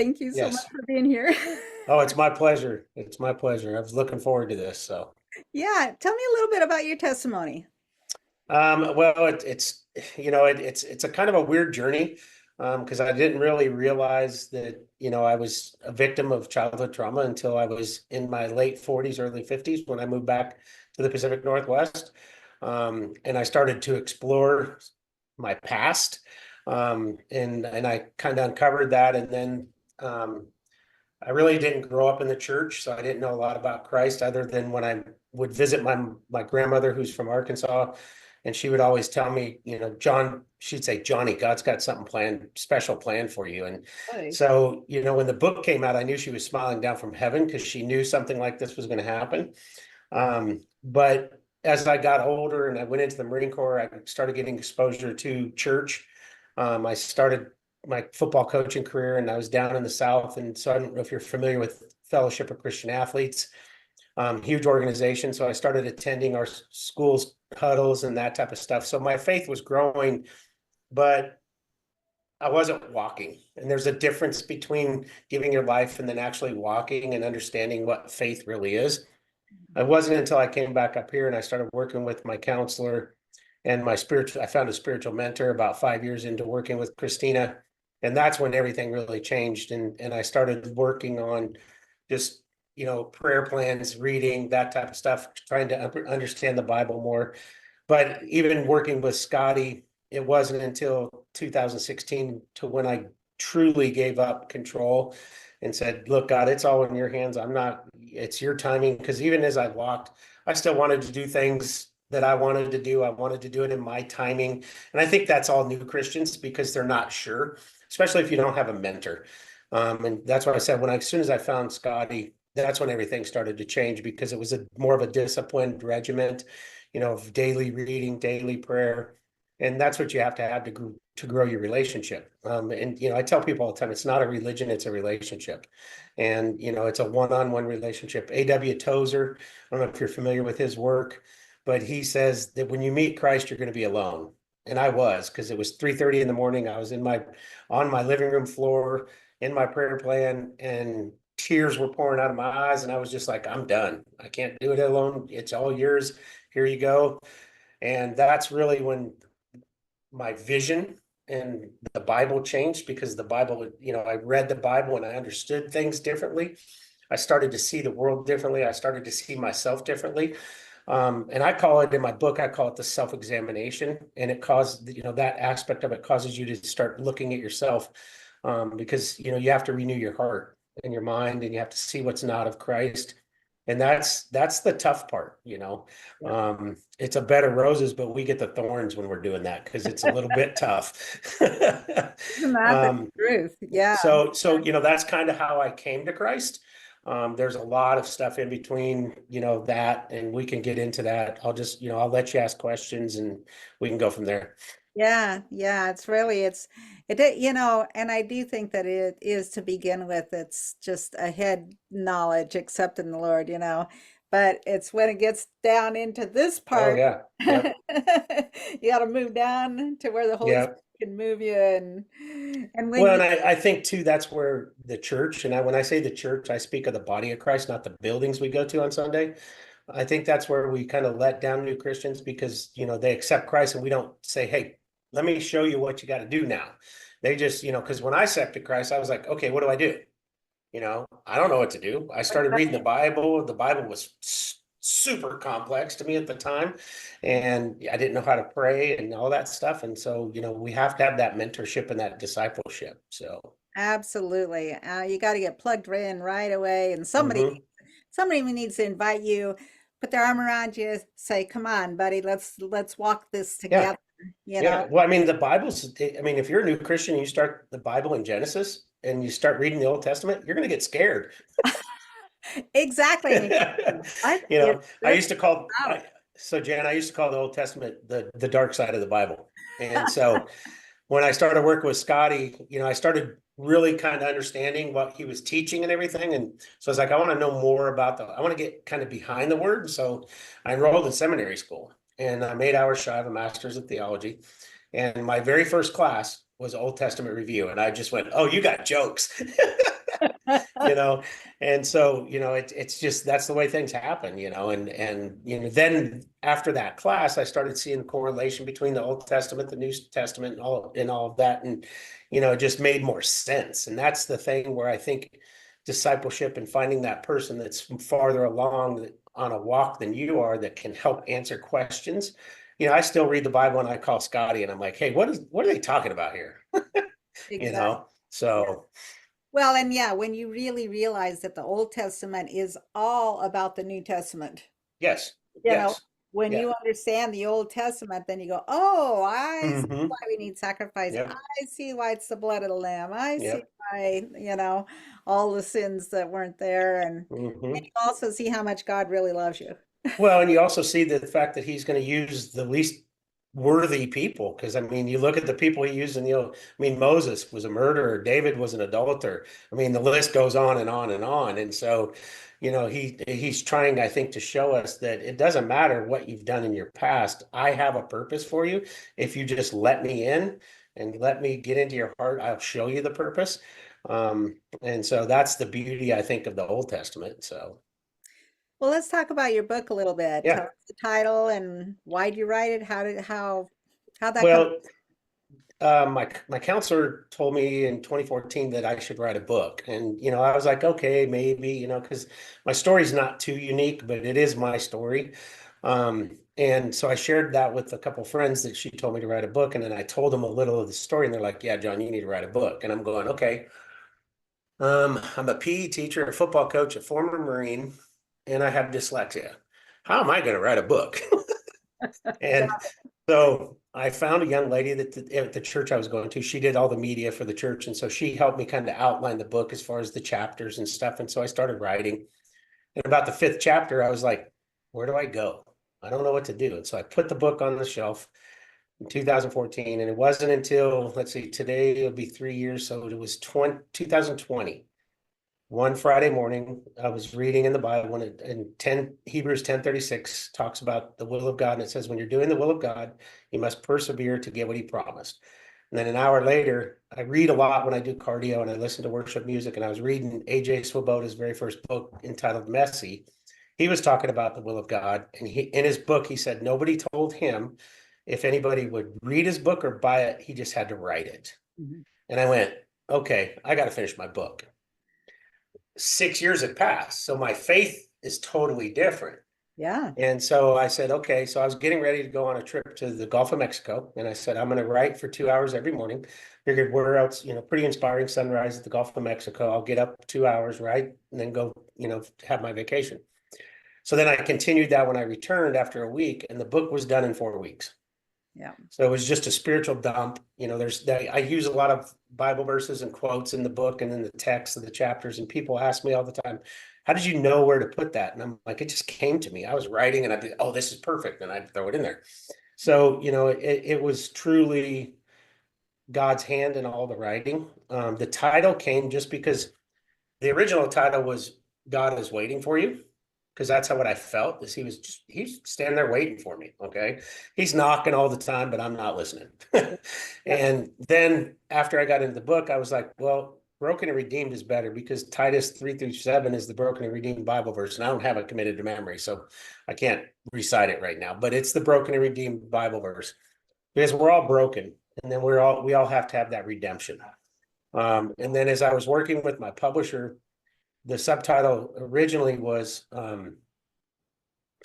Thank you so much Yes. for being here. Oh, it's my pleasure. It's my pleasure. I was looking forward to this. So, Yeah, tell me a little bit about your testimony. well, it's it's a kind of a weird journey, because I didn't really realize that I was a victim of childhood trauma until I was in my late 40s, early 50s when I moved back to the Pacific Northwest, and I started to explore my past, and I kind of uncovered that, and then. I really didn't grow up in the church, so I didn't know a lot about Christ other than when I would visit my grandmother who's from Arkansas, and she would always tell me, John, she'd say, Johnny, God's got something planned, special planned for you. And Hey. so, when the book came out, I knew she was smiling down from heaven because she knew something like this was going to happen. But as I got older and I went into the Marine Corps, I started getting exposure to church. I started my football coaching career and I was down in the South. And so I don't know if you're familiar with Fellowship of Christian Athletes, huge organization. So I started attending our school's huddles and that type of stuff. So my faith was growing, but I wasn't walking. And there's a difference between giving your life and then actually walking and understanding what faith really is. It wasn't until I came back up here and I started working with my counselor and I found a spiritual mentor about 5 years into working with Christina. And that's when everything really changed. And I started working on just, prayer plans, reading, that type of stuff, trying to understand the Bible more. But even working with Scotty, it wasn't until 2016 to when I truly gave up control and said, look, God, it's all in your hands. It's your timing. Because even as I walked, I still wanted to do things that I wanted to do. I wanted to do it in my timing. And I think that's all new Christians because they're not sure, especially if you don't have a mentor. And that's what I said as soon as I found Scotty, that's when everything started to change because it was more of a disciplined regiment, of daily reading, daily prayer. And that's what you have to grow your relationship. And I tell people all the time, it's not a religion, it's a relationship. And it's a one-on-one relationship. A.W. Tozer, I don't know if you're familiar with his work, but he says that when you meet Christ, you're going to be alone. And I was, because it was 3:30 in the morning. I was on my living room floor in my prayer plan, and tears were pouring out of my eyes. And I was just like, I'm done. I can't do it alone. It's all yours. Here you go. And that's really when my vision and the Bible changed, because the Bible, I read the Bible and I understood things differently. I started to see the world differently. I started to see myself differently. And I call it in my book, I call it the self-examination. And it caused, that aspect of it causes you to start looking at yourself, because, you have to renew your heart and your mind, and you have to see what's not of Christ. And that's the tough part. Yeah. It's a bed of roses, but we get the thorns when we're doing that because it's a little bit tough. Isn't that the um, truth? Yeah. so that's kind of how I came to Christ. There's a lot of stuff in between, that, and we can get into that. I'll let you ask questions and we can go from there. Yeah, yeah, and I do think that it is to begin with, it's just a head knowledge, except in the Lord, but it's when it gets down into this Oh part, yeah. you Yep. got to move down to where the Holy Spirit Yep. can move you, and when Well, you, and I think too, that's where the church, and when I say the church, I speak of the body of Christ, not the buildings we go to on Sunday. I think that's where we kind of let down new Christians because, they accept Christ and we don't say, hey, let me show you what you got to do now. They just, because when I accepted Christ, I was like, okay, what do I do? I don't know what to do. I started reading the Bible. The Bible was super complex to me at the time, and I didn't know how to pray and all that stuff. And so, we have to have that mentorship and that discipleship. So, absolutely, you got to get plugged in right away, and mhm. somebody needs to invite you, put their arm around you, say, "Come on, buddy, let's walk this Yeah, together." You know. yeah. Well, I mean, if you're a new Christian, you start the Bible in Genesis and you start reading the Old Testament, you're going to get scared. Exactly. And what is I this used to call, about? so Jan, I used to call the Old Testament the dark side of the Bible. And so when I started working with Scotty, I started really kind of understanding what he was teaching and everything. And so I was like, I want to know more I want to get kind of behind the word. So I enrolled in seminary school and I'm 8 hours shy of a master's in theology. And my very first class was Old Testament review. And I just went, oh, you got jokes. you know, and so, it's just, that's the way things happen, and, then after that class, I started seeing correlation between the Old Testament, the New Testament, and all of that. And, it just made more sense. And that's the thing where I think discipleship and finding that person that's farther along on a walk than you are that can help answer questions. I still read the Bible and I call Scotty and I'm like, hey, what are they talking about here? Exactly. Yeah. So Well, and yeah, when you really realize that the Old Testament is all about the New Testament, yes, you know, yes, when yeah. you understand the Old Testament, then you go, oh, I see Hmm. why we need sacrifice. Yep, I see why it's the blood of the lamb. I see yep. why, all the sins that weren't there. And Hmm. you also see how much God really loves you. Well, and you also see the fact that he's going to use the least worthy people. Because I mean, you look at the people he used Moses was a murderer, David was an adulterer. I mean, the list goes on and on and on. And so, he's trying, I think, to show us that it doesn't matter what you've done in your past. I have a purpose for you. If you just let me in and let me get into your heart, I'll show you the purpose. And so that's the beauty, I think, of the Old Testament. So Well, let's talk about your book a little bit. Tell yeah. us the title and why did you write it? How'd that come? Well, my counselor told me in 2014 that I should write a book. And, I was like, okay, maybe, because my story's not too unique, but it is my story. And so I shared that with a couple friends that she told me to write a book. And then I told them a little of the story and they're like, yeah, John, you need to write a book. And I'm going, okay. I'm a PE teacher, a football coach, a former Marine, and I have dyslexia. How am I going to write a book? And so I found a young lady at the church I was going to. She did all the media for the church. And so she helped me kind of outline the book as far as the chapters and stuff. And so I started writing. And about the fifth chapter, I was like, where do I go? I don't know what to do. And so I put the book on the shelf in 2014. And it wasn't until, let's see, today it'll be 3 years. So it was 2020. One Friday morning, I was reading in the Bible, and Hebrews 10:36 talks about the will of God, and it says, when you're doing the will of God, you must persevere to get what he promised. And then an hour later, I read a lot when I do cardio and I listen to worship music, and I was reading A.J. Swoboda's very first book entitled Messy. He was talking about the will of God, and in his book, he said nobody told him if anybody would read his book or buy it, he just had to write it. Mhm. And I went, okay, I got to finish my book. 6 years had passed. So my faith is totally different. Yeah. And so I said, okay. So I was getting ready to go on a trip to the Gulf of Mexico. And I said, I'm going to write for 2 hours every morning. Figured where else, pretty inspiring sunrise at the Gulf of Mexico. I'll get up 2 hours, right? And then go, have my vacation. So then I continued that when I returned after a week, and the book was done in 4 weeks. Yeah. So it was just a spiritual dump. I use a lot of Bible verses and quotes in the book and in the text of the chapters. And people ask me all the time, how did you know where to put that? And I'm like, it just came to me. I was writing and I'd be, oh, this is perfect. And I'd throw it in there. So, it was truly God's hand in all the writing. The title came just because the original title was God is Waiting for You, because that's how what I felt is he's standing there waiting for me. Okay. He's knocking all the time, but I'm not listening. Yeah. And then after I got into the book, I was like, well, broken and redeemed is better because Titus 3-7 is the broken and redeemed Bible verse. And I don't have it committed to memory, so I can't recite it right now, but it's the broken and redeemed Bible verse because we're all broken. And then we all have to have that redemption. And then as I was working with my publisher, the subtitle originally was it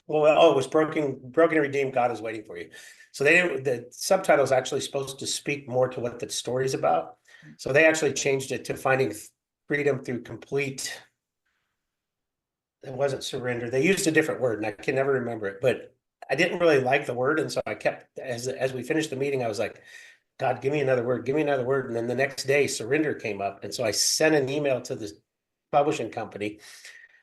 was broken and redeemed, God is waiting for you. So the subtitle is actually supposed to speak more to what the story's about. So they actually changed it to finding freedom through complete. It wasn't surrender. They used a different word and I can never remember it, but I didn't really like the word. And so I kept, as we finished the meeting, I was like, God, give me another word, give me another word. And then the next day surrender came up. And so I sent an email to the publishing company.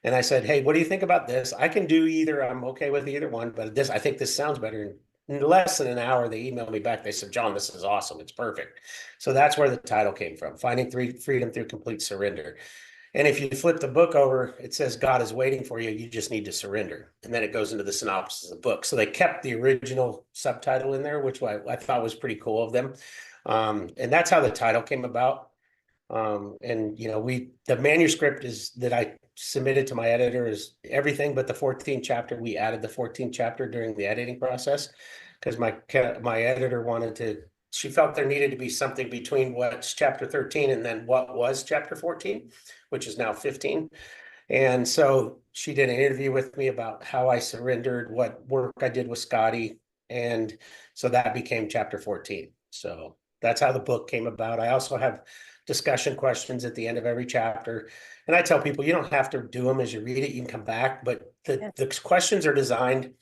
And I said, hey, what do you think about this? I can do either. I'm okay with either one, but I think this sounds better. In less than an hour, they emailed me back. They said, John, this is awesome. It's perfect. So that's where the title came from, Finding Freedom Through Complete Surrender. And if you flip the book over, it says God is waiting for you. You just need to surrender. And then it goes into the synopsis of the book. So they kept the original subtitle in there, which I thought was pretty cool of them. And that's how the title came about. And the manuscript is that I submitted to my editor is everything but the 14th chapter. We added the 14th chapter during the editing process because my editor she felt there needed to be something between what's chapter 13 and then what was chapter 14, which is now 15. And so she did an interview with me about how I surrendered, what work I did with Scotty. And so that became chapter 14. So that's how the book came about. I also have discussion questions at the end of every chapter. And I tell people, you don't have to do them as you read it. You can come back, but the questions are designed.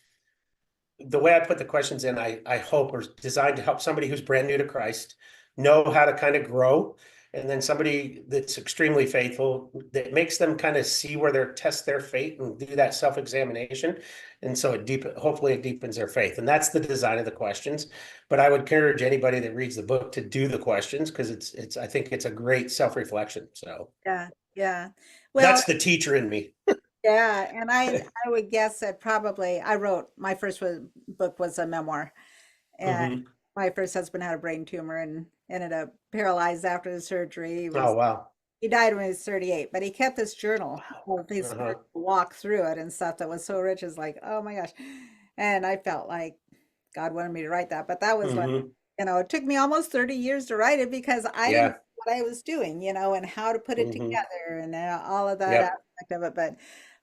The way I put the questions in, I hope are designed to help somebody who's brand new to Christ know how to kind of grow. And then somebody that's extremely faithful, that makes them kind of see where they test their faith and do that self-examination. And so hopefully it deepens their faith. And that's the design of the questions. But I would encourage anybody that reads the book to do the questions because I think it's a great self-reflection. So yeah. Well, that's the teacher in me. yeah, and I would guess that probably I wrote my first book was a memoir, and Mm-hmm. my first husband had a brain tumor and ended up paralyzed after the surgery. Oh, wow. He died when he was 38, but he kept this journal of his Uh-huh. walk through it and stuff that was so rich. It's like, oh my gosh. And I felt like God wanted me to write that, but that was like, Mm-hmm. it took me almost 30 years to write it because I didn't Yeah. know what I was doing, and how to put it Mm-hmm. together and all of that Yep. aspect of it.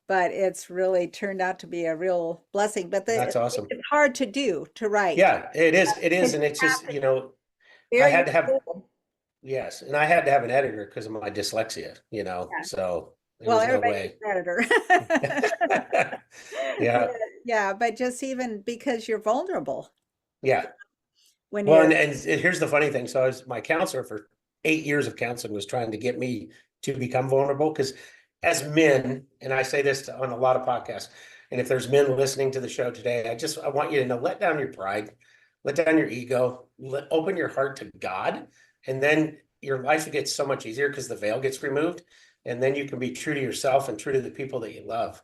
But it's really turned out to be a real blessing. But That's awesome. it's hard to write. Yeah, it is. It is. It's And it's just, I very had to have, cool. yes. And I had to have an editor because of my dyslexia, Yeah. so there Well, was no everybody way. needs an editor. Yeah. Yeah, but just even because you're vulnerable Yeah. when Well, you're and here's the funny thing. So my counselor for 8 years of counseling was trying to get me to become vulnerable because as men, and I say this on a lot of podcasts, and if there's men listening to the show today, I want you to know, let down your pride, let down your ego, open your heart to God, and then your life gets so much easier because the veil gets removed, and then you can be true to yourself and true to the people that you love.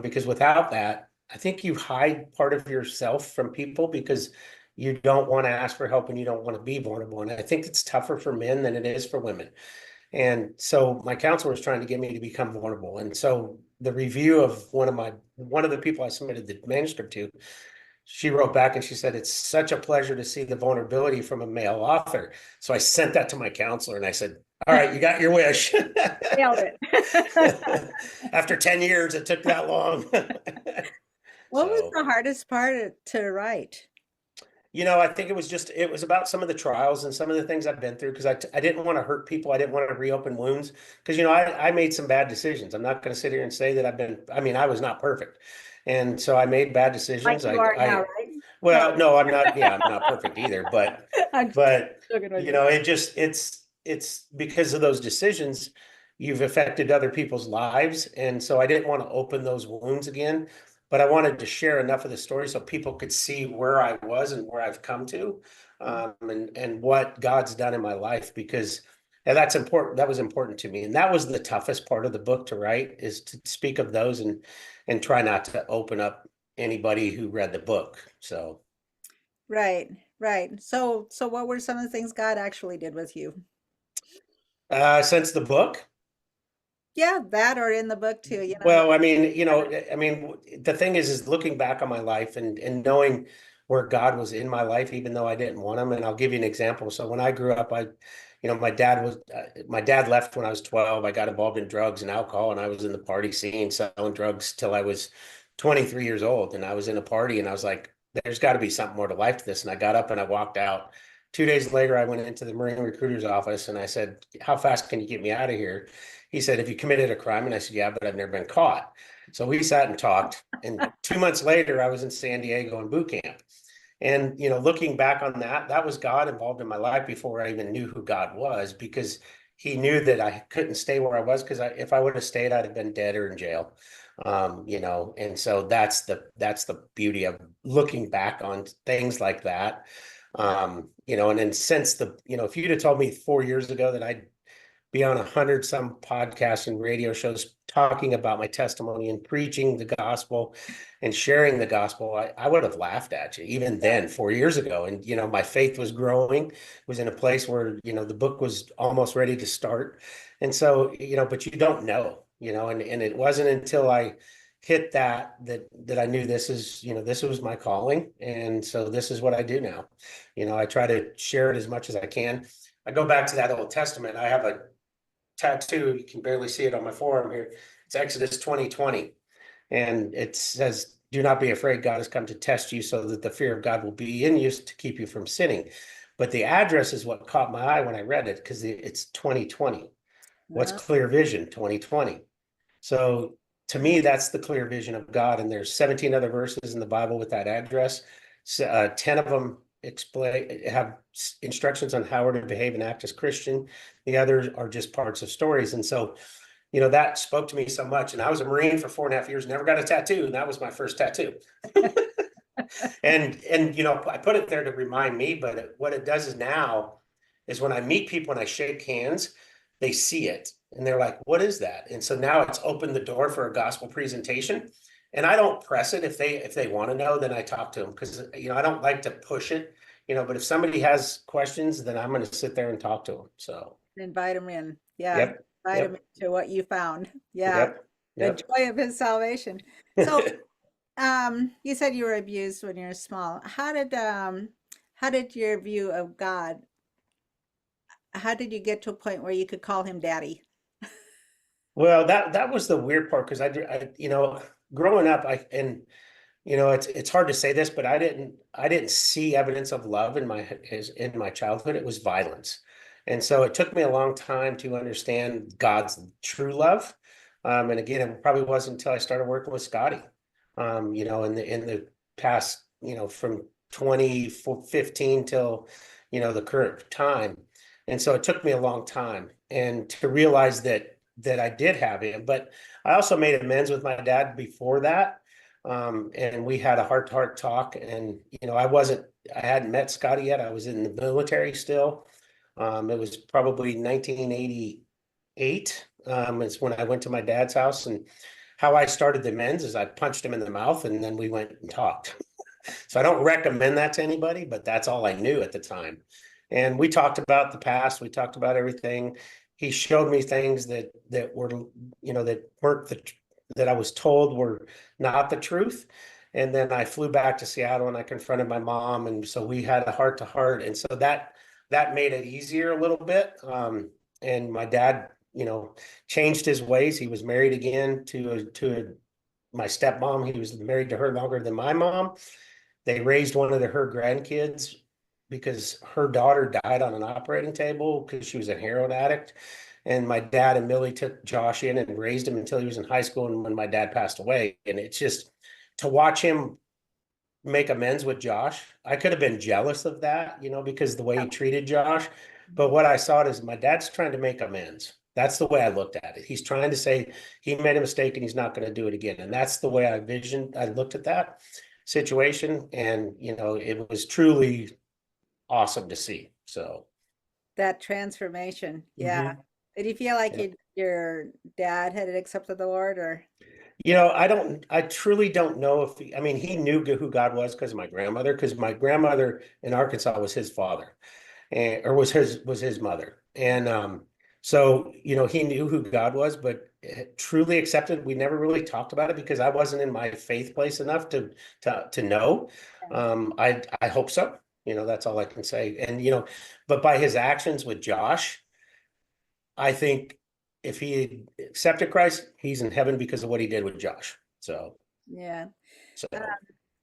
Because without that, I think you hide part of yourself from people because you don't want to ask for help and you don't want to be vulnerable. And I think it's tougher for men than it is for women. And so my counselor was trying to get me to become vulnerable. And so the review of one of the people I submitted the manuscript to, she wrote back and she said, "It's such a pleasure to see the vulnerability from a male author." So I sent that to my counselor and I said, "All right, you got your wish." nailed it. After 10 years, it took that long. What was So the hardest part to write? I think it was about some of the trials and some of the things I've been through because I didn't want to hurt people. I didn't want to reopen wounds because, I made some bad decisions. I'm not going to sit here and say that I was not perfect. And so I made bad Like decisions. you are now, right? No, Well, no, I'm not. Yeah, I'm not perfect either. But, I'm but, joking with you. it's because of those decisions, you've affected other people's lives. And so I didn't want to open those wounds again. But I wanted to share enough of the story so people could see where I was and where I've come to, and what God's done in my life because that's important. That was important to me, and that was the toughest part of the book to write is to speak of those and try not to open up anybody who read the book. So, Right, right. So what were some of the things God actually did with you? since the book. Yeah, that or in the book too, Well, the thing is looking back on my life and knowing where God was in my life, even though I didn't want him. And I'll give you an example. So when I grew up, my dad left when I was 12. I got involved in drugs and alcohol, and I was in the party scene selling drugs till I was 23 years old. And I was in a party, and I was like, "There's got to be something more to life to this." And I got up and I walked out. 2 days later, I went into the Marine recruiter's office and I said, "How fast can you get me out of here?" He said, "Have you committed a crime?" And I said, "Yeah, but I've never been caught." So we sat and talked. And 2 months later, I was in San Diego in boot camp. And, looking back on that, that was God involved in my life before I even knew who God was, because he knew that I couldn't stay where I was because if I would have stayed, I'd have been dead or in jail. And so that's the beauty of looking back on things like that. And then since if you'd have told me 4 years ago that I'd be on 100 some podcasts and radio shows talking about my testimony and preaching the gospel and sharing the gospel, I would have laughed at you even then 4 years ago. And, my faith was growing, was in a place where, the book was almost ready to start. And so, but you don't know, and it wasn't until I hit that I knew this was my calling. And so this is what I do now. I try to share it as much as I can. I go back to that Old Testament. I have a tattoo. You can barely see it on my forearm here. It's Exodus 20:20. And it says, do not be afraid. God has come to test you so that the fear of God will be in you to keep you from sinning. But the address is what caught my eye when I read it, because it's 2020. What's Uh, clear vision? 2020. So to me, that's the clear vision of God. And there's 17 other verses in the Bible with that address. 10 of them have instructions on how we're to behave and act as Christian. The others are just parts of stories. And so, that spoke to me so much. And I was a Marine for 4.5 years, never got a tattoo. And that was my first tattoo. And I put it there to remind me, but what it does is now is when I meet people and I shake hands, they see it and they're like, what is that? And so now it's opened the door for a gospel presentation. And I don't press it. If they want to know, then I talk to them, because I don't like to push it, but if somebody has questions, then I'm going to sit there and talk to them. So invite him in. Yeah. yep, Invite him yep, into what you found. Yeah. yep, The yep. joy of his salvation. So, you said you were abused when you were small. How did your view of God, how did you get to a point where you could call him daddy? Well, that was the weird part, because growing up, it's hard to say this, but I didn't see evidence of love in my childhood. It was violence. And so it took me a long time to understand God's true love. And again, it probably wasn't until I started working with Scotty, in the past, from 2015 till, the current time. And so it took me a long time and to realize that I did have him. But I also made amends with my dad before that. And we had a heart-to-heart talk. And, I hadn't met Scotty yet. I was in the military still. It was probably 1988. Is when I went to my dad's house. And how I started the amends is I punched him in the mouth and then we went and talked. So I don't recommend that to anybody, but that's all I knew at the time. And we talked about the past. We talked about everything. He showed me things that were, that weren't that I was told were not the truth. And then I flew back to Seattle and I confronted my mom. And so we had a heart to heart. And so that made it easier a little bit. And my dad, changed his ways. He was married again to my stepmom. He was married to her longer than my mom. They raised one of her grandkids because her daughter died on an operating table because she was a heroin addict. And my dad and Millie took Josh in and raised him until he was in high school. And when my dad passed away, and it's just to watch him make amends with Josh, I could have been jealous of that, because the way he treated Josh. But what I saw is my dad's trying to make amends. That's the way I looked at it. He's trying to say he made a mistake and he's not going to do it again. And that's the way I looked at that situation. And, it was truly awesome to see. So That transformation. Yeah. mhm. Did you feel like Yeah. your dad had accepted the Lord, or? I truly don't know if he knew who God was because my grandmother in Arkansas was his father, or was his mother. And so, he knew who God was, but truly accepted, we never really talked about it because I wasn't in my faith place enough to know. I hope so. That's all I can say. And, but by his actions with Josh, I think if he accepted Christ, he's in heaven because of what he did with Josh. So, Yeah. Um, so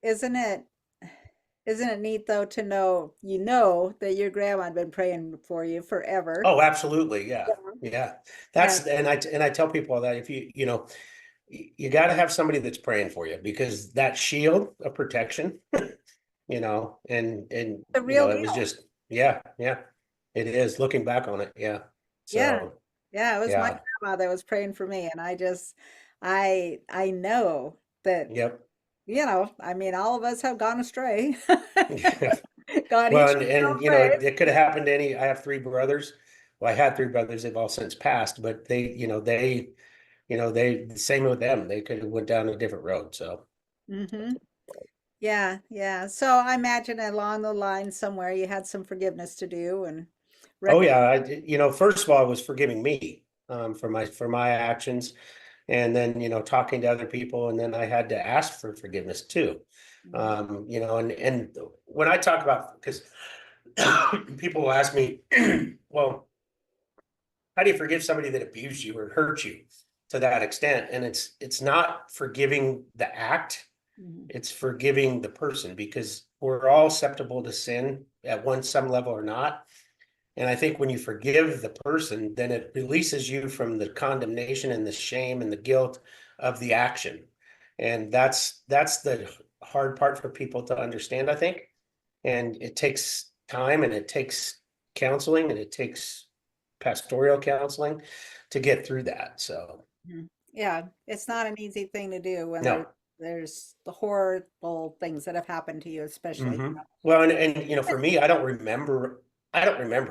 isn't it isn't it neat though to know that your grandma had been praying for you forever? oh, absolutely, yeah, yeah. Yeah. And I tell people that if you got to have somebody that's praying for you, because that shield of protection, and The real it was deal. just yeah, yeah, it is looking back on it, yeah. Yeah. So Yeah, it was my yeah, grandma that was praying for me, and I know that, yep. I mean, all of us have gone astray. Gone Well, each and our own and way. it could have happened to any. I have three brothers. Well, I had three brothers. They've all since passed, but they they, same with them, they could have went down a different road. So, Mm-hmm. Yeah, yeah. So I imagine along the line somewhere you had some forgiveness to do and oh recognize. yeah, first of all, I was forgiving me, for my actions, and then, talking to other people, and then I had to ask for forgiveness too. And when I talk about, because people will ask me, well, how do you forgive somebody that abused you or hurt you to that extent? And it's not forgiving the act, Mhm. it's forgiving the person, because we're all susceptible to sin at some level or not. And I think when you forgive the person, then it releases you from the condemnation and the shame and the guilt of the action. And that's the hard part for people to understand, I think. And it takes time, and it takes counseling, and it takes pastoral counseling to get through that. So, Mhm. Yeah, it's not an easy thing to do when no. there's the horrible things that have happened to you, especially. Well, and for me, I don't remember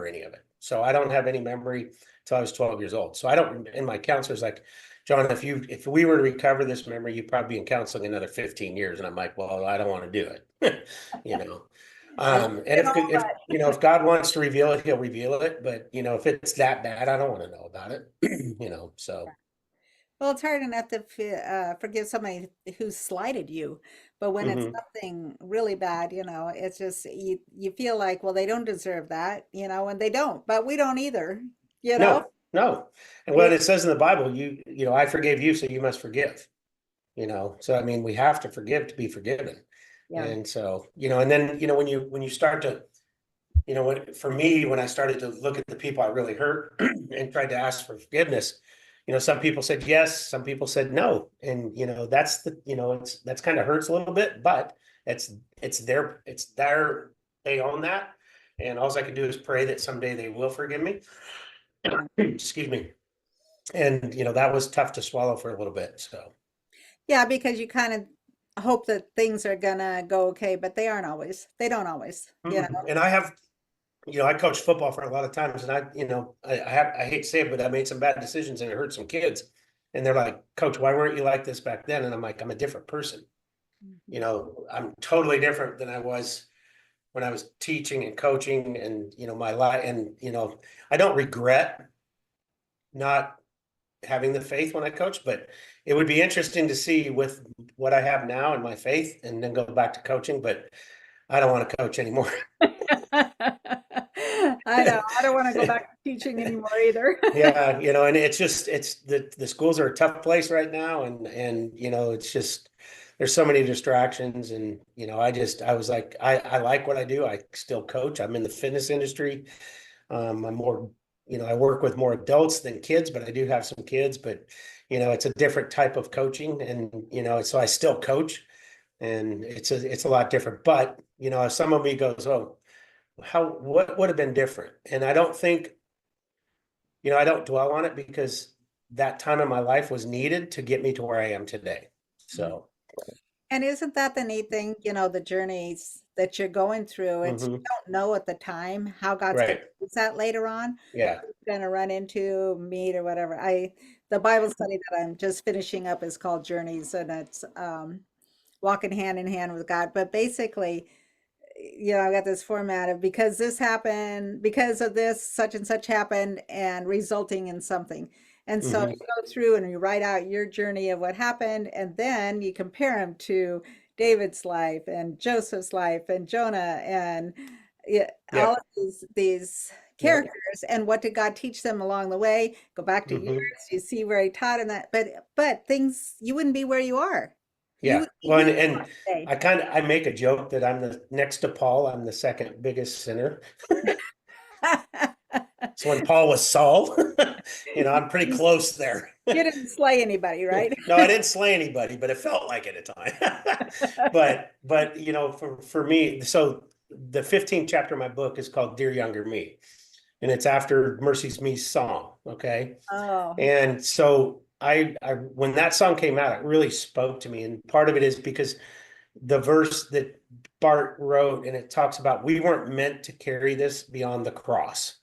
any of it. So I don't have any memory till I was 12 years old. So I don't, and my counselor's like, John, if we were to recover this memory, you'd probably be in counseling another 15 years. And I'm like, well, I don't want to do it. you know. I love And it if all, if if God wants to reveal it, he'll reveal it. But if it's that bad, I don't want to know about it. So. well, it's hard enough to forgive somebody who slighted you, but when it's Mhm. something really bad, it's just you feel like, well, they don't deserve that, and they don't, but we don't either, you know. No, no. And We, what it says in the Bible, I forgave you, so you must forgive. So I mean, we have to forgive to be forgiven. yeah. And so, and then, when you start to, for me, when I started to look at the people I really hurt and tried to ask for forgiveness, some people said yes, some people said no. And, that's kind of hurts a little bit, but it's, it's their, they own that. And all I can do is pray that someday they will forgive me. Yeah. Excuse me. And, that was tough to swallow for a little bit. So. Yeah, because you kind of hope that things are gonna go okay, but they aren't always. They don't always. And I coached football for a lot of times, and I hate to say it, but I made some bad decisions and it hurt some kids. And they're like, Coach, why weren't you like this back then? And I'm like, I'm a different person. Mhm. I'm totally different than I was when I was teaching and coaching, and, my life. And, I don't regret not having the faith when I coach, but it would be interesting to see with what I have now and my faith, and then go back to coaching, but I don't want to coach anymore. I know. I don't want to go back to teaching anymore either. Yeah, and it's the schools are a tough place right now, and it's just there's so many distractions, and I was like, I like what I do. I still coach. I'm in the fitness industry. I'm more, I work with more adults than kids, but I do have some kids, but it's a different type of coaching, and so I still coach, and it's a lot different. But if some of me goes, oh, what would have been different? And I don't dwell on it, because that time in my life was needed to get me to where I am today. So, And isn't that the neat thing, the journeys that you're going through? It's you mhm, don't know at the time how God's going right. to use that later on. Yeah. Going to run into, meet, or whatever. The Bible study that I'm just finishing up is called Journeys, and it's walking hand in hand with God. But basically, I've got this format of because this happened, because of this, such and such happened, and resulting in something. And so Hmm. you go through and you write out your journey of what happened, and then you compare them to David's life and Joseph's life and Jonah and yeah, all of Yep. these Yep. characters and what did God teach them along the way? Go back to yours, Hmm. you see where he taught in that, but things you wouldn't be where you are. You Yeah. would be Well, here and today. I make a joke that I'm the next to Paul, I'm the second biggest sinner. So when Paul was Saul, I'm pretty close there. You didn't slay anybody, right? No, I didn't slay anybody, but it felt like it at time. But for me, so the 15th chapter of my book is called Dear Younger Me, and it's after Mercy's Me's song. Okay. Oh, And so I when that song came out, it really spoke to me. And part of it is because the verse that Bart wrote, and it talks about we weren't meant to carry this beyond the cross.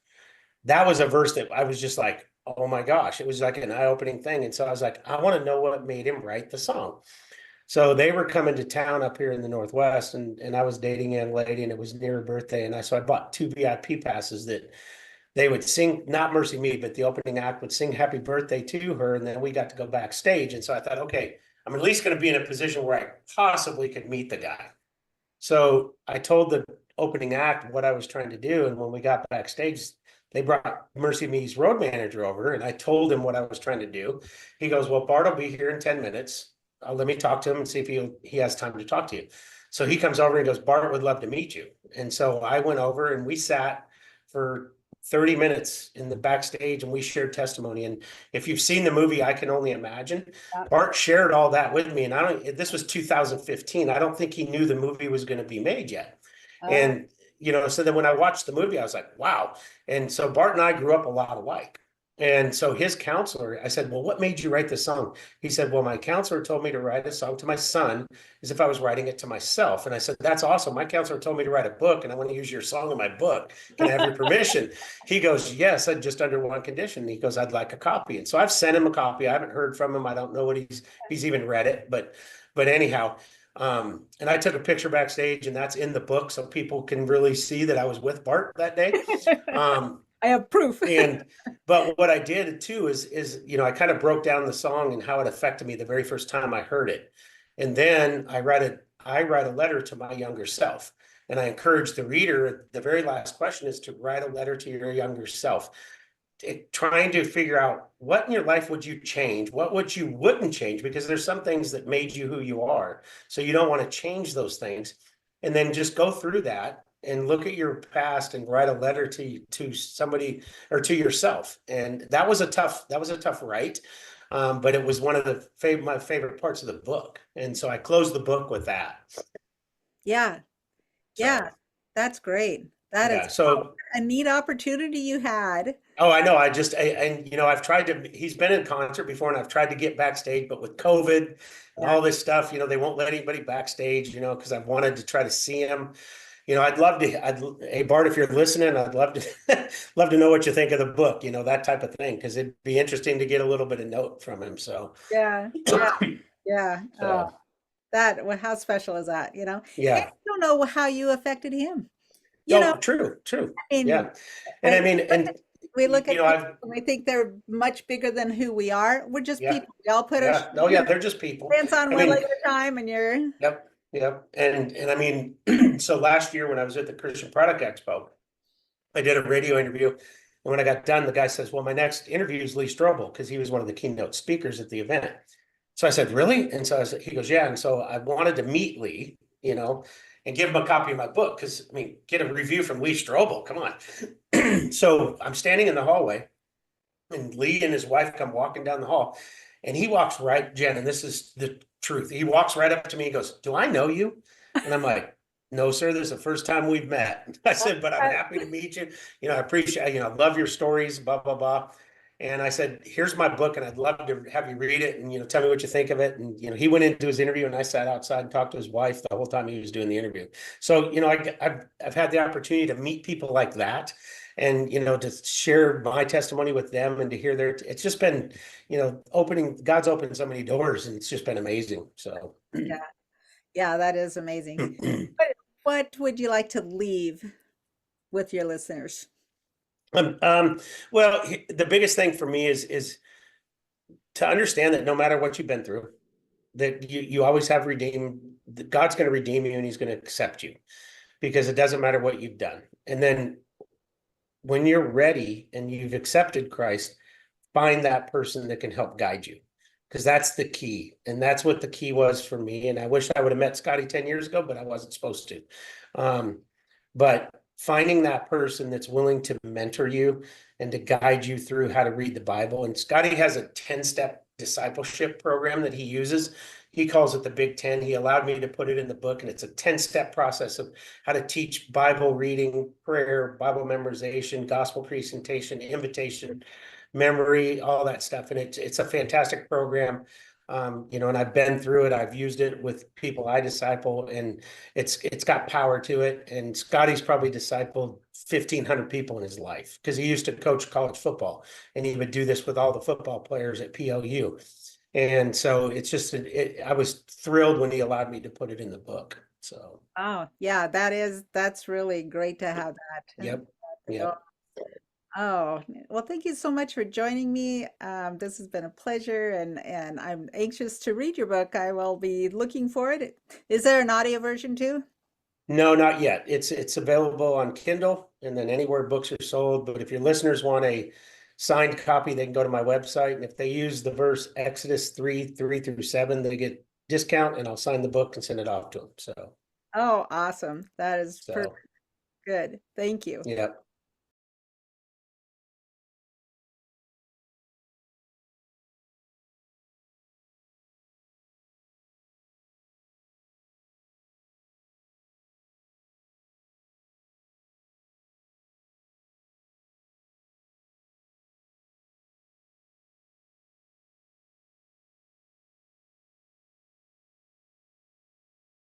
That was a verse that I was just like, oh my gosh, it was like an eye-opening thing. And so I was like, I want to know what made him write the song. So they were coming to town up here in the Northwest, and I was dating a young lady, and it was near her birthday. And so I bought 2 VIP passes that they would sing, not Mercy Me, but the opening act would sing happy birthday to her. And then we got to go backstage. And so I thought, okay, I'm at least going to be in a position where I possibly could meet the guy. So I told the opening act what I was trying to do. And when we got backstage, they brought Mercy Me's road manager over, and I told him what I was trying to do. He goes, well, Bart will be here in 10 minutes. Let me talk to him and see if he has time to talk to you. So he comes over and goes, Bart would love to meet you. And so I went over and we sat for 30 minutes in the backstage and we shared testimony. And if you've seen the movie, I Can Only Imagine, Yeah. Bart shared all that with me. And this was 2015. I don't think he knew the movie was going to be made yet. And, so then when I watched the movie, I was like, wow. And so Bart and I grew up a lot alike. And so his counselor, I said, well, what made you write this song? He said, well, my counselor told me to write a song to my son as if I was writing it to myself. And I said, that's awesome. My counselor told me to write a book and I want to use your song in my book. Can I have your permission? He goes, yes, I just under one condition. He goes, I'd like a copy. And so I've sent him a copy. I haven't heard from him. I don't know what he's even read it, but anyhow, and I took a picture backstage and that's in the book. So people can really see that I was with Bart that day. I have proof. But what I did too is I kind of broke down the song and how it affected me the very first time I heard it. And then I write a letter to my younger self. And I encourage the reader, the very last question is to write a letter to your younger self. Trying to figure out what in your life would you change, what you wouldn't change, because there's some things that made you who you are. So you don't want to change those things. And then just go through that and look at your past and write a letter to somebody or to yourself. And that was a tough write. But it was one of my favorite parts of the book. And so I closed the book with that. Yeah. Yeah. So, That's great. That yeah. is So a neat opportunity you had. oh, I know. I've tried he's been in concert before and I've tried to get backstage, but with COVID and all this stuff, they won't let anybody backstage, because I've wanted to try to see him. I'd love to, hey, Bart, if you're listening, I'd love to, love to know what you think of the book, that type of thing. Cause it'd be interesting to get a little bit of note from him. So, Yeah. Yeah. Yeah. so, Well, how special is that? And yeah. I don't know how you affected him. Oh, true. I mean, Yeah. And I mean, and we look at people I've, and we think they're much bigger than who we are. We're just yeah, people. We all put our yeah. Oh, yeah. They're just people. pants on I one mean, leg at a time, and you're yep. Yep. And I mean, so last year when I was at the Christian Product Expo, I did a radio interview. And when I got done, the guy says, well, my next interview is Lee Strobel because he was one of the keynote speakers at the event. So I said, really? And so he goes, yeah. And so I wanted to meet Lee, and give him a copy of my book. Cause I mean, get a review from Lee Strobel. Come on. So I'm standing in the hallway and Lee and his wife come walking down the hall and he walks right, Jen, and this is the truth. He walks right up to me. He goes, do I know you? And I'm like, no, sir, this is the first time we've met. I said, but I'm happy to meet you. I appreciate, love your stories, blah, blah, blah. And I said, here's my book and I'd love to have you read it and, tell me what you think of it. And, he went into his interview and I sat outside and talked to his wife the whole time he was doing the interview. So, I've had the opportunity to meet people like that and, to share my testimony with them and to hear it's just been, God's opened so many doors and it's just been amazing. So, yeah, that is amazing. What would you like to leave with your listeners? Well, the biggest thing for me is to understand that no matter what you've been through, that you always have that God's going to redeem you and he's going to accept you because it doesn't matter what you've done. And then when you're ready and you've accepted Christ, find that person that can help guide you because that's the key. And that's what the key was for me. And I wish I would have met Scotty 10 years ago, but I wasn't supposed to. But finding that person that's willing to mentor you and to guide you through how to read the Bible. And Scotty has a 10-step discipleship program that he uses. He calls it the Big 10. He allowed me to put it in the book, and it's a 10-step process of how to teach Bible reading, prayer, Bible memorization, gospel presentation, invitation, memory, all that stuff. And it's a fantastic program. And I've been through it. I've used it with people I disciple, and it's got power to it. And Scotty's probably discipled 1,500 people in his life because he used to coach college football, and he would do this with all the football players at POU. And so it's just, I was thrilled when he allowed me to put it in the book. So, Oh, yeah, that's really great to have that. yep, yep. Oh, well, thank you so much for joining me. This has been a pleasure, and I'm anxious to read your book. I will be looking for it. Is there an audio version too? No, not yet. It's available on Kindle and then anywhere books are sold. But if your listeners want a signed copy, they can go to my website. And if they use the verse Exodus 3:3-7, they get discount, and I'll sign the book and send it off to them. So, Oh, awesome. That is perfect. so Good. Thank you. yeah.